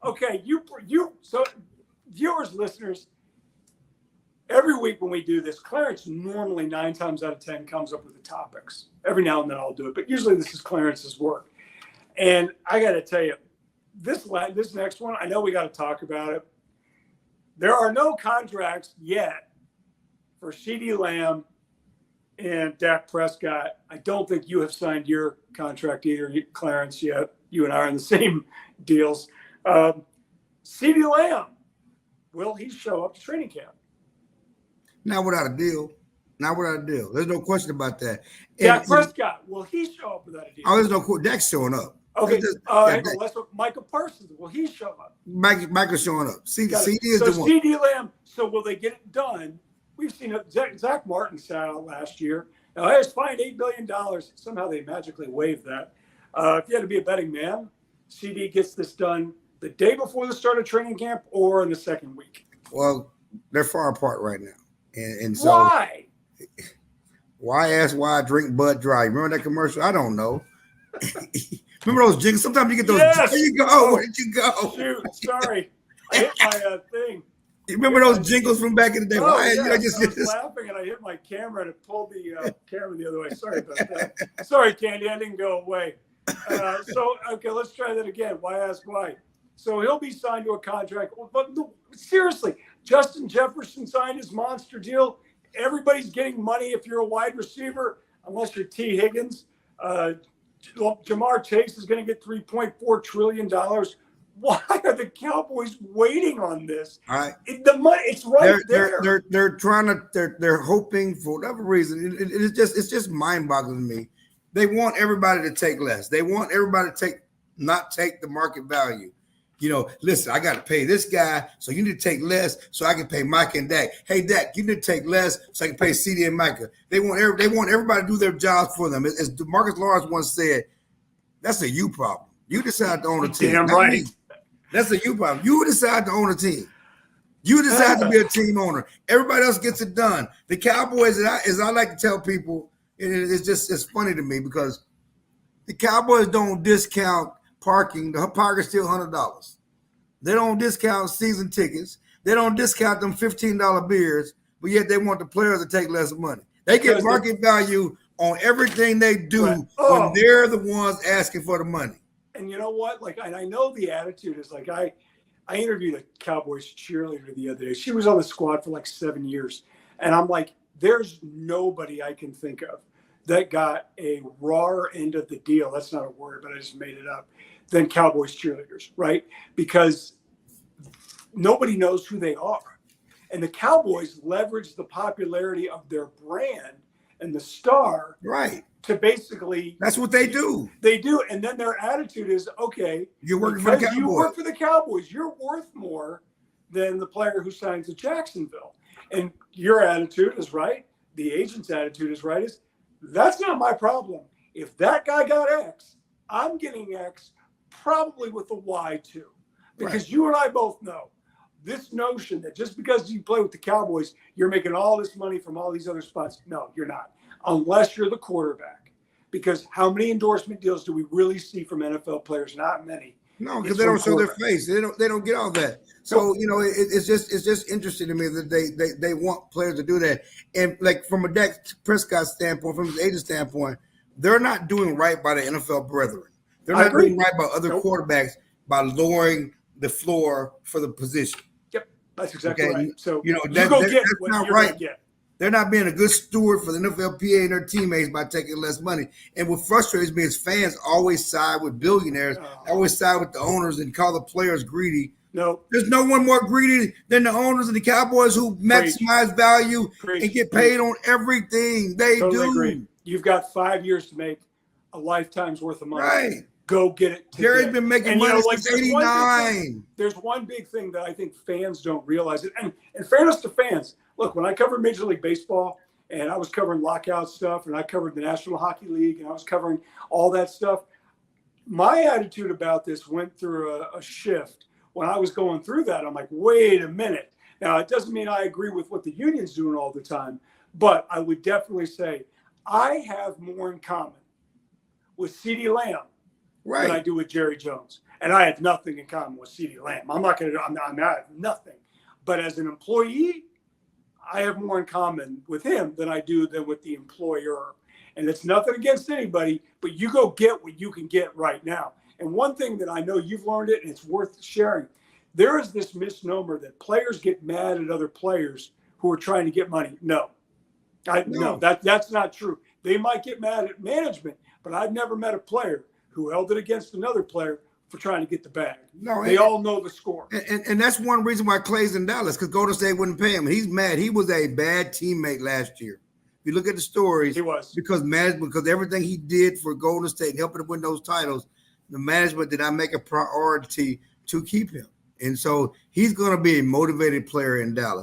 Okay, so viewers, listeners, every week when we do this, Clarence normally 9 times out of 10 comes up with the topics. Every now and then I'll do it, but usually this is Clarence's work. And I got to tell you, this next one, I know we got to talk about it. There are no contracts yet for CeeDee Lamb and Dak Prescott. I don't think you have signed your contract either, Clarence, yet. You and I are in the same deals. CeeDee Lamb, will he show up to training camp? Not without a deal. Not without a deal. There's no question about that. Dak Prescott, will he show up without a deal? Oh, there's no question. Dak's showing up. Okay. Let's look. Michael Parsons, will he show up? Michael's showing up. CeeDee is so the one. CeeDee Lamb, so will they get it done? We've seen it. Zach Martin sat out last year. Now, he was fined $8 billion. Somehow they magically waived that. If you had to be a betting man, CeeDee gets this done the day before the start of training camp or in the second week. Well, they're far apart right now. And so why? Why ask why I drink Bud Dry? Remember that commercial? I don't know. Remember those jingles? Sometimes you get those. Yes. Where you go? Where did you go? Shoot, sorry. I hit my thing. You remember those jingles from back in the day? Oh, Why? yeah. I I was laughing and I hit my camera and it pulled the camera the other way. Sorry about that. Sorry, Candy. I didn't go away. Okay, let's try that again. Why ask why? So he'll be signed to a contract. But seriously, Justin Jefferson signed his monster deal. Everybody's getting money if you're a wide receiver, unless you're T. Higgins. Jamar Chase is going to get $3.4 trillion. Why are the Cowboys waiting on this? The money, it's right there. They're trying to. They're hoping for whatever reason. It's just mind-boggling to me. They want everybody to take less. They want everybody to not take the market value. You know, listen, I got to pay this guy, so you need to take less so I can pay Micah and Dak. Hey, Dak, you need to take less so I can pay CeeDee and Micah. They want everybody to do their jobs for them. As Marcus Lawrence once said, that's a you problem. You decide to own a team. Damn right. That's a you problem. You decide to own a team. You decide to be a team owner. Everybody else gets it done. The Cowboys, as I like to tell people, it's funny to me because the Cowboys don't discount parking. The parking's still $100. They don't discount season tickets. They don't discount them $15 beers, but yet they want the players to take less money. They get market value on everything they do when they're the ones asking for the money. And you know what? Like, I know the attitude is like, I interviewed a Cowboys cheerleader the other day. She was on the squad for like 7 years. And I'm like, there's nobody I can think of that got a rawer end of the deal. That's not a word, but I just made it up. Than Cowboys cheerleaders, right? Because nobody knows who they are. And the Cowboys leverage the popularity of their brand and the star to basically... That's what they do. They do. And then their attitude is, okay, you're working for the Cowboys. You work for the Cowboys. You're worth more than the player who signs to Jacksonville. And your attitude is right. The agent's attitude is right. That's not my problem. If that guy got X, I'm getting X, probably with a Y too, because you and I both know this notion that just because you play with the Cowboys, you're making all this money from all these other spots. No, you're not, unless you're the quarterback. Because how many endorsement deals do we really see from NFL players? Not many. No, because they don't show their face. They don't get all that. So you know, it's just interesting to me that they want players to do that. And like from a Dak Prescott standpoint, from his agent standpoint, they're not doing right by the NFL brethren. They're not doing right by other quarterbacks by lowering the floor for the position. Yep, that's exactly right. So you know that's not right. They're not being a good steward for the NFLPA and their teammates by taking less money. And what frustrates me is fans always side with billionaires, always side with the owners and call the players greedy. No, there's no one more greedy than the owners of the Cowboys who maximize value and get paid on everything they do. Agree. You've got 5 years to make a lifetime's worth of money. Right. Go get it today. Gary's been making money since '89. There's one big thing that I think fans don't realize. And in fairness to fans, look, when I covered Major League Baseball and I was covering lockout stuff and I covered the National Hockey League and I was covering all that stuff, my attitude about this went through a shift. When I was going through that, I'm like, wait a minute. Now, it doesn't mean I agree with what the union's doing all the time, but I would definitely say I have more in common with CeeDee Lamb than I do with Jerry Jones. And I have nothing in common with CeeDee Lamb. I have nothing. But as an employee, I have more in common with him than I do than with the employer. And it's nothing against anybody, but you go get what you can get right now. And one thing that I know you've learned it, and it's worth sharing. There is this misnomer that players get mad at other players who are trying to get money. No, that's not true. They might get mad at management, but I've never met a player who held it against another player for trying to get the bag. No, they all know the score. And that's one reason why Clay's in Dallas, because Golden State wouldn't pay him. He's mad. He was a bad teammate last year. If you look at the stories, he was because everything he did for Golden State, helping to win those titles, the management did not make a priority to keep him. And so he's going to be a motivated player in Dallas.